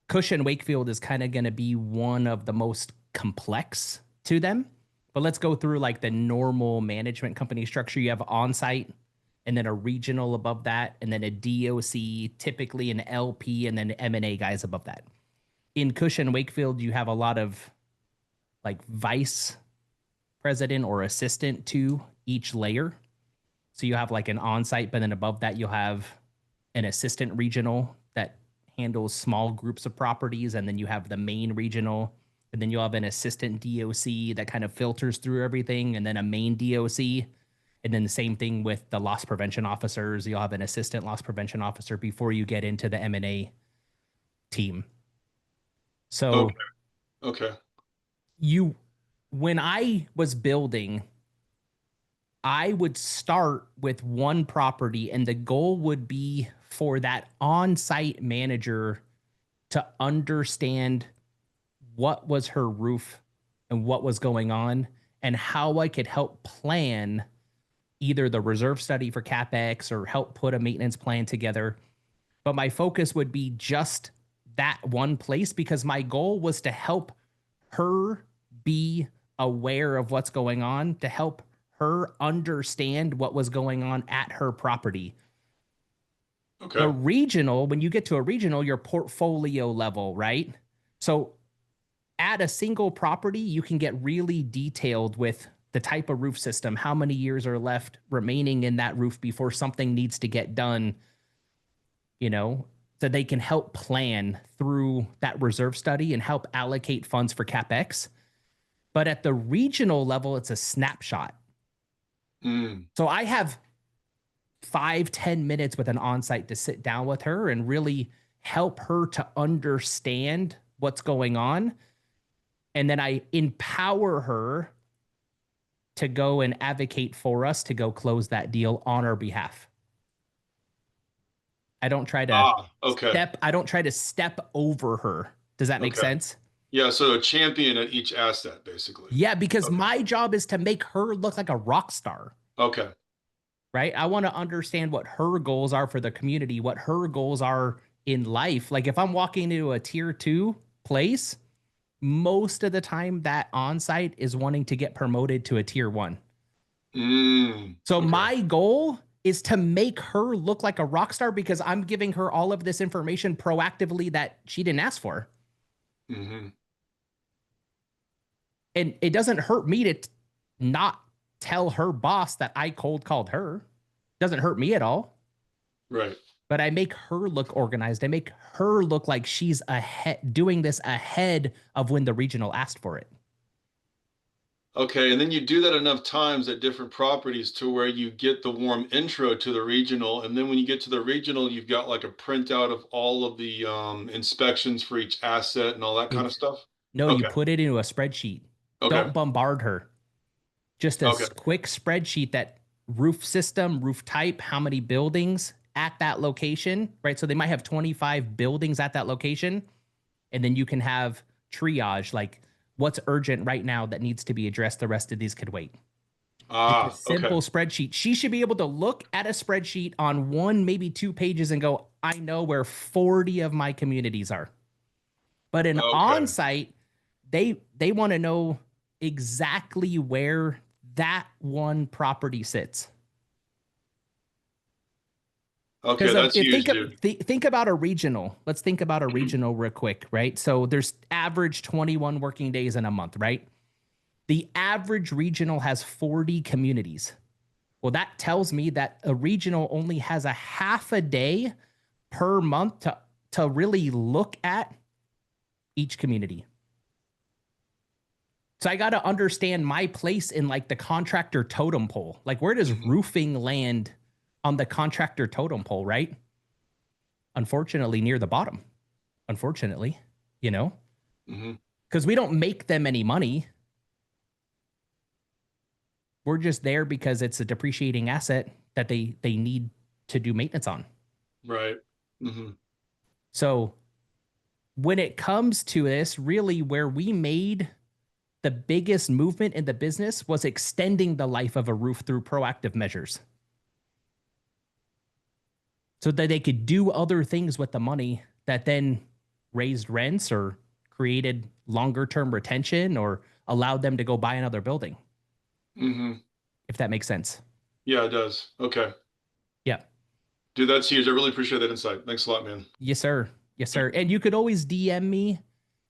Cushman Wakefield is kind of going to be one of the most complex to them. But let's go through like the normal management company structure. You have on-site and then a regional above that, and then a DOC, typically an LP, and then M&A guys above that. In Cushman Wakefield, you have a lot of like vice president or assistant to each layer. So you have like an on-site, but then above that, you'll have an assistant regional that handles small groups of properties. And then you have the main regional, and then you'll have an assistant DOC that kind of filters through everything, and then a main DOC. And then the same thing with the loss prevention officers. You'll have an assistant loss prevention officer before you get into the M&A team. So
Okay.
When I was building, I would start with one property, and the goal would be for that on-site manager to understand what was her roof and what was going on and how I could help plan either the reserve study for CapEx or help put a maintenance plan together. But my focus would be just that one place because my goal was to help her be aware of what's going on, to help her understand what was going on at her property.
Okay.
The regional, when you get to a regional, your portfolio level, right? So at a single property, you can get really detailed with the type of roof system, how many years are left remaining in that roof before something needs to get done, so they can help plan through that reserve study and help allocate funds for CapEx. But at the regional level, it's a snapshot. So I have 5-10 minutes with an on-site to sit down with her and really help her to understand what's going on. And then I empower her to go and advocate for us to go close that deal on our behalf. I don't try to step over her. Does that make sense?
Yeah, so a champion at each asset, basically.
Yeah, because my job is to make her look like a rock star.
Okay.
Right? I want to understand what her goals are for the community, what her goals are in life. Like if I'm walking into a tier 2 place, most of the time that on-site is wanting to get promoted to a tier 1. So my goal is to make her look like a rock star because I'm giving her all of this information proactively that she didn't ask for. And it doesn't hurt me to not tell her boss that I cold called her. Doesn't hurt me at all.
Right.
but I make her look organized. I make her look like she's ahead, doing this ahead of when the regional asked for it.
Okay, and then you do that enough times at different properties to where you get the warm intro to the regional, and then when you get to the regional, you've got like a printout of all of the inspections for each asset and all that kind of stuff.
No, you
Okay.
put it into a spreadsheet.
Okay.
Don't bombard her. Just a
Okay.
quick spreadsheet that roof system, roof type, how many buildings at that location, right? So they might have 25 buildings at that location. And then you can have triage, like what's urgent right now that needs to be addressed. The rest of these could wait. It's a simple
Okay.
spreadsheet. She should be able to look at a spreadsheet on one, maybe 2 pages and go, I know where 40 of my communities are. But an
Okay.
on-site, they want to know exactly where that one property sits.
Okay,
Because
that's
if
huge, dude.
think about a regional. Let's think about a regional real quick, right? So there's average 21 working days in a month, right? The average regional has 40 communities. Well, that tells me that a regional only has a half a day per month to really look at each community. So I got to understand my place in like the contractor totem pole. Like, where does roofing land on the contractor totem pole, right? Unfortunately, near the bottom. Unfortunately, you know, because we don't make them any money. We're just there because it's a depreciating asset that they need to do maintenance on.
Right.
So when it comes to this, really where we made the biggest movement in the business was extending the life of a roof through proactive measures, so that they could do other things with the money that then raised rents or created longer term retention or allowed them to go buy another building. If that makes sense.
Yeah, it does. Okay.
Yeah.
Dude, that's huge. I really appreciate that insight. Thanks a lot, man.
Yes, sir. Yes, sir. And you could always DM me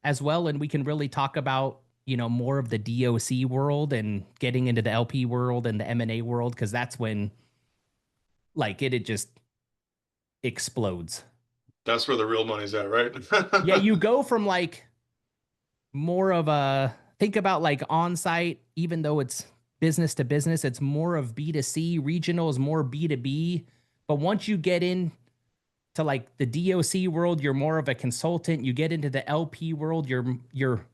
as well, and we can really talk about, you know, more of the DOC world and getting into the LP world and the M&A world, because that's when like it just explodes.
That's where the real money's at, right?
Yeah, you go from like more of a, think about like on-site, even though it's business to business, it's more of B2C. Regional is more B2B. But once you get in to like the DOC world, you're more of a consultant. You get into the LP world, you're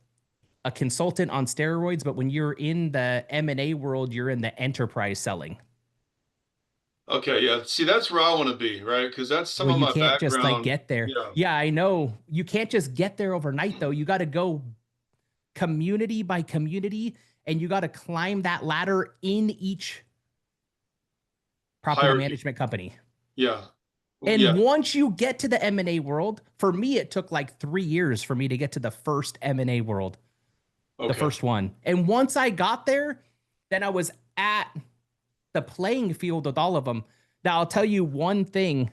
a consultant on steroids. But when you're in the M&A world, you're in the enterprise selling.
Okay, yeah. See, that's where I want to be, right? Because that's some
Well,
of
you
my
can't just like
background.
get there.
Yeah.
Yeah, I know. You can't just get there overnight though. You got to go community by community, and you got to climb that ladder in each property
Hierarchy.
management company.
Yeah.
And
Yeah.
once you get to the M&A world, for me, it took like 3 years for me to get to the first M&A world, the
Okay.
first one. And once I got there, then I was at the playing field with all of them. Now, I'll tell you one thing.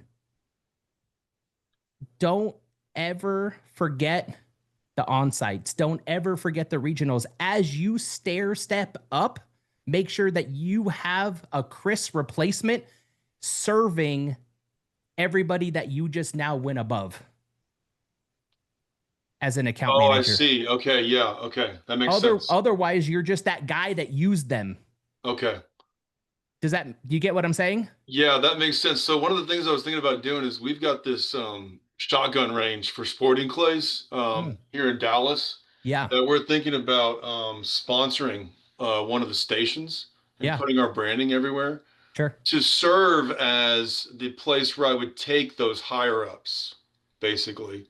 Don't ever forget the on-sites. Don't ever forget the regionals. As you step up, make sure that you have a Chris replacement serving everybody that you just now went above as an account
Oh, I
manager.
see. Okay. Yeah. Okay. That makes sense.
Otherwise, you're just that guy that used them.
Okay.
Do you get what I'm saying?
Yeah, that makes sense. So one of the things I was thinking about doing is we've got this shotgun range for sporting clays here in Dallas
Yeah.
that we're thinking about sponsoring one of the stations and
Yeah.
putting our branding everywhere
Sure.
to serve as the place where I would take those higher ups, basically.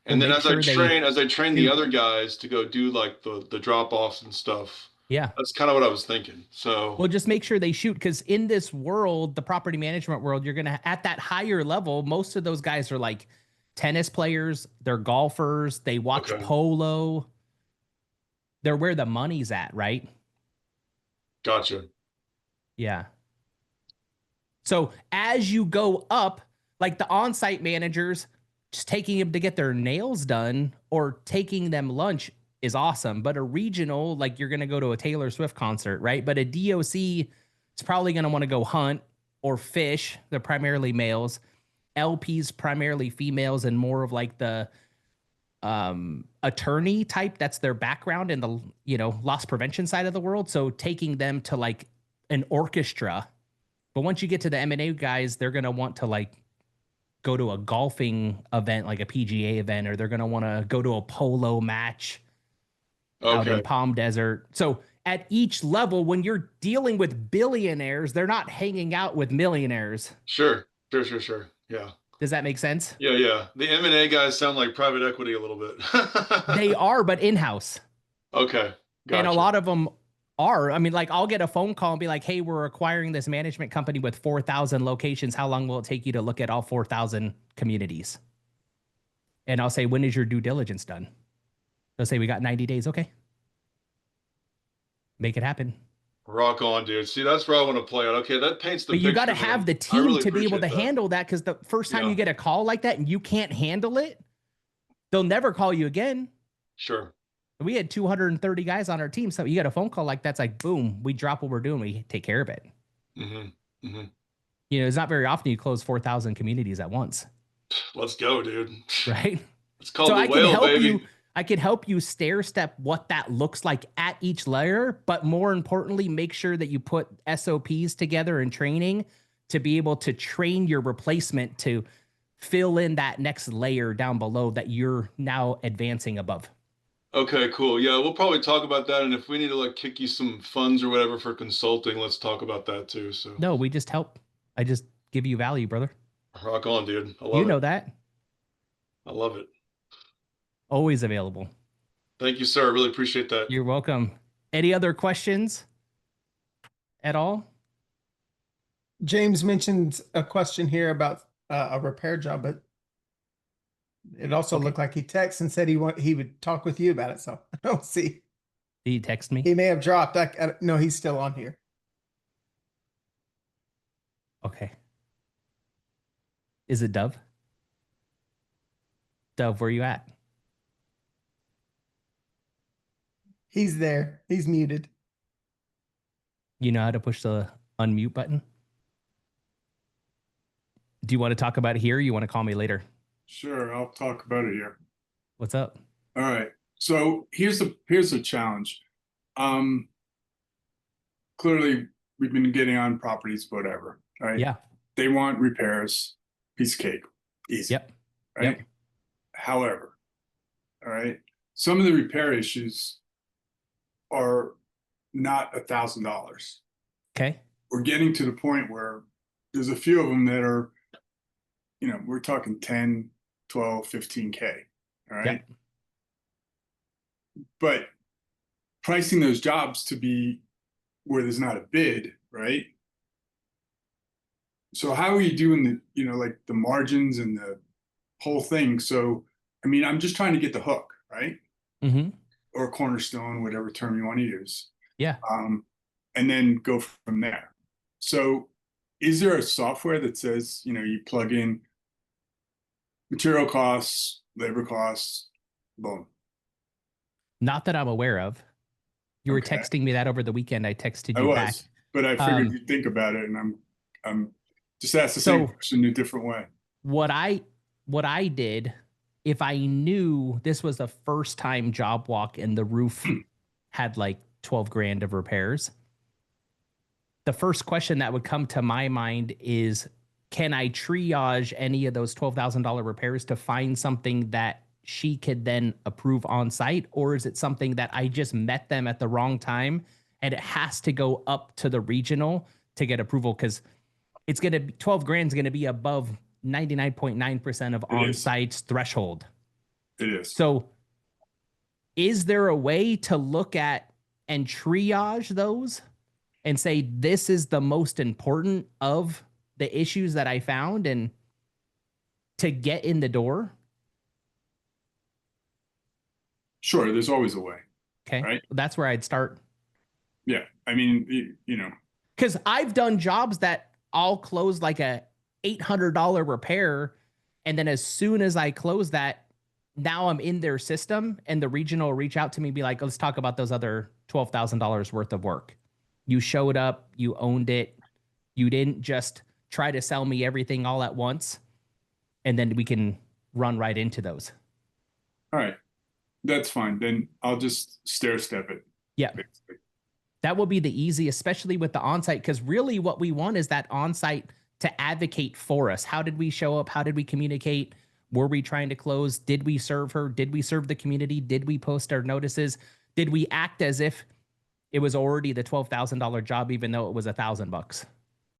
And
Well,
then
make sure
as I train the
shoot.
other guys to go do like the drop offs and stuff.
Yeah.
That's kind of what I was thinking. So
Well, just make sure they shoot, because in this world, the property management world, you're going to, at that higher level, most of those guys are like tennis players, they're golfers, they watch polo. They're where the money's at, right?
Gotcha.
Yeah. So as you go up, like the on-site managers, just taking them to get their nails done or taking them lunch is awesome. But a regional, like you're going to go to a Taylor Swift concert, right? But a DOC is probably going to want to go hunt or fish. They're primarily males. LPs primarily females and more of like the attorney type. That's their background in the, loss prevention side of the world. So taking them to like an orchestra. But once you get to the M&A guys, they're going to want to like go to a golfing event, like a PGA event, or they're going to want to go to a polo match out in Palm Desert. So at each level, when you're dealing with billionaires, they're not hanging out with millionaires.
Sure. Yeah.
Does that make sense?
Yeah. The M&A guys sound like private equity a little bit.
They are, but in-house.
Okay. Gotcha.
And a lot of them are. I mean, like I'll get a phone call and be like, hey, we're acquiring this management company with 4,000 locations. How long will it take you to look at all 4,000 communities? And I'll say, when is your due diligence done? They'll say, we got 90 days. Okay. Make it happen.
Rock on, dude. See, that's where I want to play out. Okay, that paints the
picture. But you got to
man.
have the team
really
to be able to
that.
handle that, because the first time you get a call like that and you can't handle it, they'll never call you again.
Sure.
We had 230 guys on our team. So you got a phone call like that's like, boom, we drop what we're doing. We take care of it. It's not very often you close 4,000 communities at once.
Let's go, dude.
Right?
It's called the whale, baby.
I can help you stair step what that looks like at each layer, but more importantly, make sure that you put SOPs together and training to be able to train your replacement to fill in that next layer down below that you're now advancing above.
Okay, cool. Yeah, we'll probably talk about that. And if we need to like kick you some funds or whatever for consulting, let's talk about that too. So
no, we just help. I just give you value, brother.
Rock on, dude. I love it.
You know that.
I love it.
Always available.
Thank you, sir. I really appreciate that.
You're welcome. Any other questions at all?
James mentioned a question here about a repair job, but it also looked like he texted and said he would talk with you about it. So I don't see.
Did he text me?
He may have dropped. No, he's still on here.
Okay. Is it Dove? Dove, where you at?
He's there. He's muted.
You know how to push the unmute button? Do you want to talk about it here, or you want to call me later?
Sure, I'll talk about it here.
What's up?
All right. So here's the challenge. Clearly we've been getting on properties, whatever, right?
Yeah.
They want repairs, piece of cake, easy.
Yep.
Right.
Yep.
However, all right, some of the repair issues are not $1,000.
Okay.
We're getting to the point where there's a few of them that are, we're talking 10, 12, 15K. All right.
Yep.
But pricing those jobs to be where there's not a bid, right? So how are you doing like the margins and the whole thing? So, I mean, I'm just trying to get the hook, right?
Mm-hmm.
Or cornerstone, whatever term you want to use.
Yeah.
And then go from there. So is there a software that says, you plug in material costs, labor costs, boom?
Not that I'm aware of. You were
Okay.
texting me that over the weekend. I texted you back.
But I figured you'd think about it, and I'm just asked the same question in a different way.
What I did, if I knew this was the first time job walk and the roof had like 12 grand of repairs, the first question that would come to my mind is, can I triage any of those $12,000 repairs to find something that she could then approve on site? Or is it something that I just met them at the wrong time and it has to go up to the regional to get approval? Because it's going to be 12 grand is going to be above 99.9% of on-site's threshold.
It is.
So is there a way to look at and triage those and say, this is the most important of the issues that I found and to get in the door?
Sure, there's always a way.
Okay.
Right.
That's where I'd start.
Yeah. I mean,
Because I've done jobs that I'll close like a $800 repair. And then as soon as I close that, now I'm in their system and the regional will reach out to me and be like, let's talk about those other $12,000 worth of work. You showed up, you owned it. You didn't just try to sell me everything all at once. and then we can run right into those.
All right, that's fine. Then I'll just stair step it.
Yeah.
Basically.
That will be the easy, especially with the onsite, because really what we want is that onsite to advocate for us. How did we show up? How did we communicate? Were we trying to close? Did we serve her? Did we serve the community? Did we post our notices? Did we act as if it was already the $12,000 job, even though it was $1,000?